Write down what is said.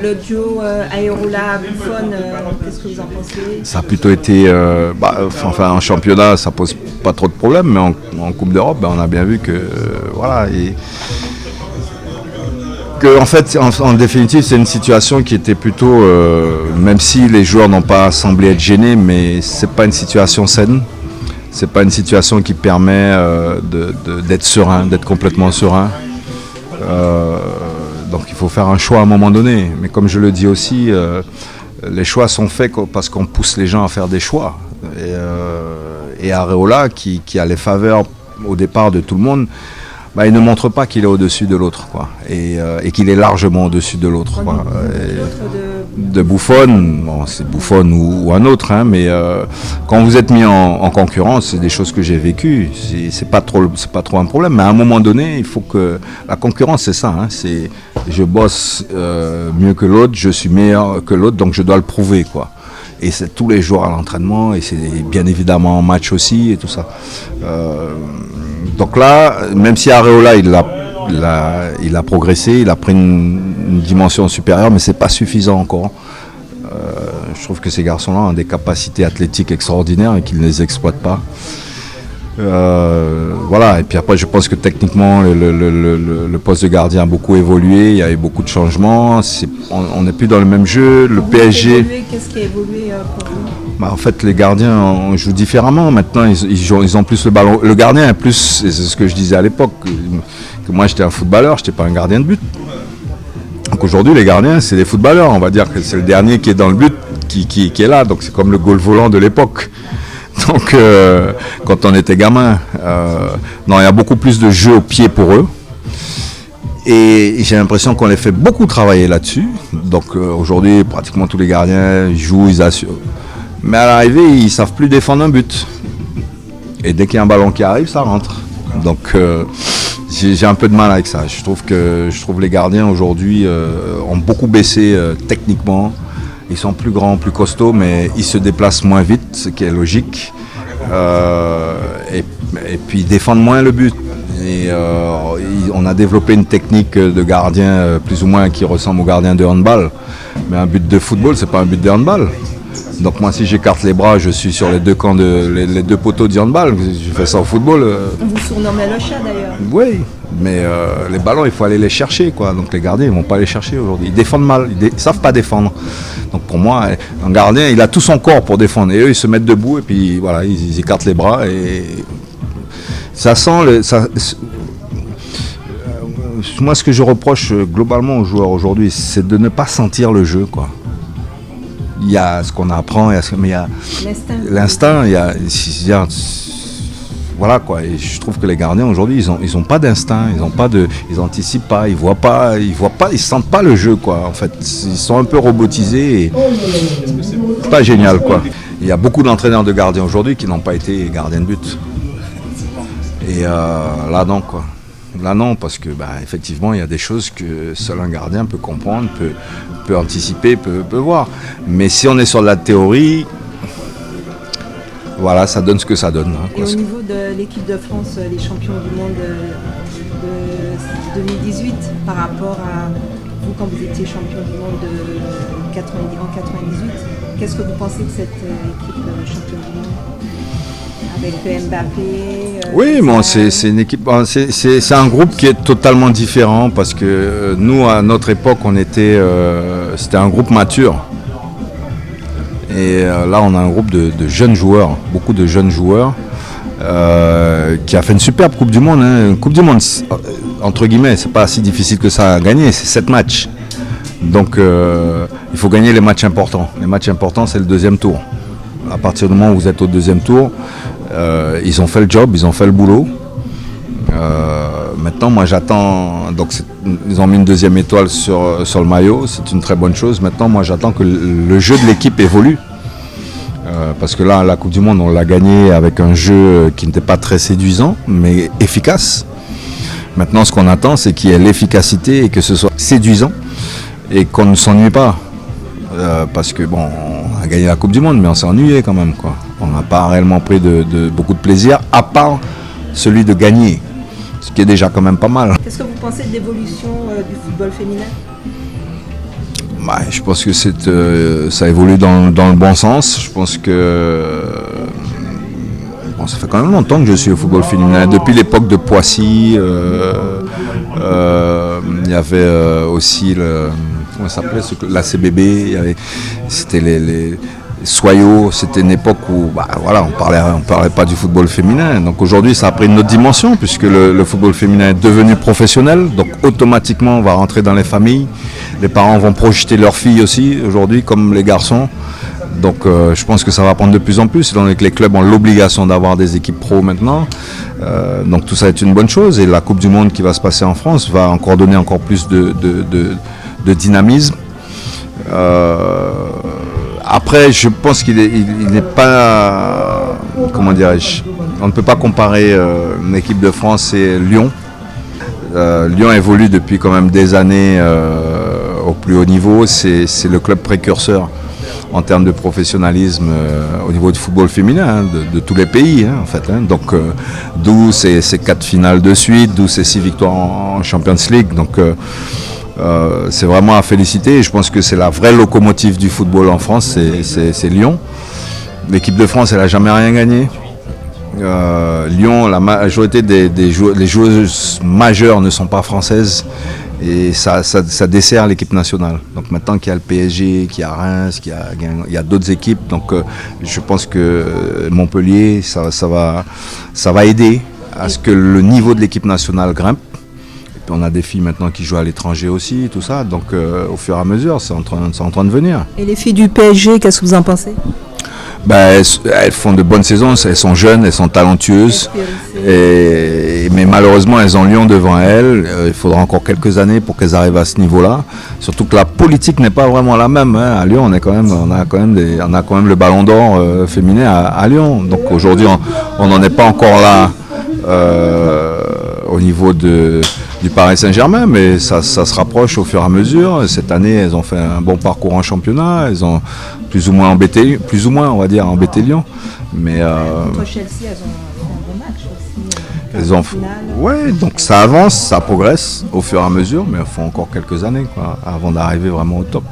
le duo Areola-Buffon, qu'est-ce que vous en pensez? Ça a plutôt été, en championnat, ça pose pas trop de problèmes, mais en Coupe d'Europe, on a bien vu que, voilà, en fait, en définitive, c'est une situation qui était plutôt, même si les joueurs n'ont pas semblé être gênés, mais c'est pas une situation saine. C'est pas une situation qui permet d'être serein, d'être complètement serein. Donc il faut faire un choix à un moment donné. Mais comme je le dis aussi, les choix sont faits parce qu'on pousse les gens à faire des choix. Et Areola, qui a les faveurs au départ de tout le monde, il ne montre pas qu'il est au-dessus de l'autre, quoi. Et qu'il est largement au-dessus de l'autre, quoi. De Buffon, bon, c'est Buffon ou un autre, hein, mais quand vous êtes mis en concurrence, c'est des choses que j'ai vécues, c'est pas trop un problème, mais à un moment donné, il faut que la concurrence, c'est ça, hein, c'est je bosse mieux que l'autre, je suis meilleur que l'autre, donc je dois le prouver, quoi. Et c'est tous les jours à l'entraînement, et c'est bien évidemment en match aussi et tout ça. Donc là, même si Areola il a progressé, il a pris une dimension supérieure, mais c'est pas suffisant encore. Je trouve que ces garçons-là ont des capacités athlétiques extraordinaires et qu'ils ne les exploitent pas. Voilà, et puis après je pense que techniquement le poste de gardien a beaucoup évolué, il y a eu beaucoup de changements, on n'est plus dans le même jeu, le PSG... Qu'est-ce qui a évolué pour vous? En fait, les gardiens on joue différemment, maintenant ils ont plus le ballon, le gardien est plus, c'est ce que je disais à l'époque, que moi j'étais un footballeur, j'étais pas un gardien de but. Donc aujourd'hui les gardiens c'est des footballeurs, on va dire que c'est le dernier qui est dans le but qui est là, donc c'est comme le goal volant de l'époque. Donc, quand on était gamin, non, il y a beaucoup plus de jeux au pied pour eux. Et j'ai l'impression qu'on les fait beaucoup travailler là-dessus. Donc, aujourd'hui, pratiquement tous les gardiens jouent, ils assurent. Mais à l'arrivée, ils ne savent plus défendre un but. Et dès qu'il y a un ballon qui arrive, ça rentre. Donc, j'ai un peu de mal avec ça. Je trouve les gardiens aujourd'hui ont beaucoup baissé techniquement. Ils sont plus grands, plus costauds, mais ils se déplacent moins vite, ce qui est logique. Et puis ils défendent moins le but. Et on a développé une technique de gardien plus ou moins qui ressemble au gardien de handball. Mais un but de football, c'est pas un but de handball. Donc moi, si j'écarte les bras, je suis sur les deux camps les deux poteaux du handball. Je fais ça au football. On vous surnommait le chat d'ailleurs. Oui, mais les ballons, il faut aller les chercher, quoi. Donc les gardiens, ils vont pas les chercher aujourd'hui. Ils défendent mal, ils savent pas défendre. Donc pour moi, un gardien, il a tout son corps pour défendre. Et eux, ils se mettent debout et puis voilà, ils écartent les bras et ça sent moi, ce que je reproche globalement aux joueurs aujourd'hui, c'est de ne pas sentir le jeu, quoi. Il y a ce qu'on apprend, mais il y a l'instinct, voilà, quoi. Et je trouve que les gardiens aujourd'hui, ils ont pas d'instinct, ils anticipent pas, ils voient pas, ils sentent pas le jeu, quoi. En fait, ils sont un peu robotisés et c'est pas génial, quoi. Il y a beaucoup d'entraîneurs de gardiens aujourd'hui qui n'ont pas été gardiens de but. Et là non, quoi. Là non, parce que effectivement il y a des choses que seul un gardien peut comprendre, peut anticiper, peut voir. Mais si on est sur de la théorie, voilà, ça donne ce que ça donne. Hein, quoi. Et au niveau de l'équipe de France, les champions du monde de 2018, par rapport à vous quand vous étiez champion du monde en 98, qu'est-ce que vous pensez de cette équipe championne du monde ? Avec Mbappé. Oui, bon, c'est une équipe. C'est un groupe qui est totalement différent parce que nous, à notre époque, c'était un groupe mature. Et là, on a un groupe de jeunes joueurs, beaucoup de jeunes joueurs, qui a fait une superbe Coupe du Monde. Hein. Une Coupe du Monde, entre guillemets, c'est pas si difficile que ça à gagner, c'est 7 matchs. Donc, il faut gagner les matchs importants. Les matchs importants, c'est le deuxième tour. À partir du moment où vous êtes au deuxième tour, ils ont fait le job, ils ont fait le boulot. Maintenant, moi j'attends, donc ils ont mis une deuxième étoile sur le maillot, c'est une très bonne chose. Maintenant, moi j'attends que le jeu de l'équipe évolue. Parce que là, la Coupe du Monde, on l'a gagné avec un jeu qui n'était pas très séduisant, mais efficace. Maintenant, ce qu'on attend, c'est qu'il y ait l'efficacité et que ce soit séduisant et qu'on ne s'ennuie pas. Parce que bon, on a gagné la Coupe du Monde, mais on s'est ennuyé quand même, quoi. On n'a pas réellement pris beaucoup de plaisir, à part celui de gagner, ce qui est déjà quand même pas mal. Qu'est-ce que vous pensez de l'évolution du football féminin ? Je pense que ça évolue dans le bon sens. Je pense que ça fait quand même longtemps que je suis au football féminin. Depuis l'époque de Poissy, il y avait aussi comment ça s'appelait, la CBB. C'était les Soyaux. C'était une époque où on parlait pas du football féminin. Donc aujourd'hui, ça a pris une autre dimension puisque le football féminin est devenu professionnel. Donc automatiquement, on va rentrer dans les familles. Les parents vont projeter leurs filles aussi aujourd'hui, comme les garçons. Donc je pense que ça va prendre de plus en plus, étant donné que les clubs ont l'obligation d'avoir des équipes pro maintenant. Donc tout ça est une bonne chose. Et la Coupe du Monde qui va se passer en France va encore donner encore plus de dynamisme. Après, je pense qu'il n'est pas... Comment dirais-je ? On ne peut pas comparer une équipe de France et Lyon. Lyon évolue depuis quand même des années au plus haut niveau. C'est le club précurseur en termes de professionnalisme au niveau du football féminin, de tous les pays en fait. Donc d'où ces 4 finales de suite, d'où ces 6 victoires en Champions League. Donc c'est vraiment à féliciter. Et je pense que c'est la vraie locomotive du football en France, c'est Lyon. L'équipe de France, elle n'a jamais rien gagné. Lyon, la majorité des joueuses majeures ne sont pas françaises. Et ça dessert l'équipe nationale. Donc maintenant qu'il y a le PSG, qu'il y a Reims, qu'il y a d'autres équipes, donc je pense que Montpellier, ça va aider à ce que le niveau de l'équipe nationale grimpe. Et puis on a des filles maintenant qui jouent à l'étranger aussi, tout ça. Donc au fur et à mesure, c'est en train de venir. Et les filles du PSG, qu'est-ce que vous en pensez ? Elles font de bonnes saisons, elles sont jeunes, elles sont talentueuses, mais malheureusement elles ont Lyon devant elles. Il faudra encore quelques années pour qu'elles arrivent à ce niveau-là. Surtout que la politique n'est pas vraiment la même. À Lyon, on a quand même le Ballon d'Or féminin à Lyon. Donc aujourd'hui, on n'en est pas encore là au niveau du Paris Saint-Germain, mais ça se rapproche au fur et à mesure. Cette année, elles ont fait un bon parcours en championnat. Elles ont plus ou moins embêté Lyon. Mais contre Chelsea, elles ont fait un bon match aussi. Ouais, donc ça avance, ça progresse au fur et à mesure, mais il faut encore quelques années avant d'arriver vraiment au top.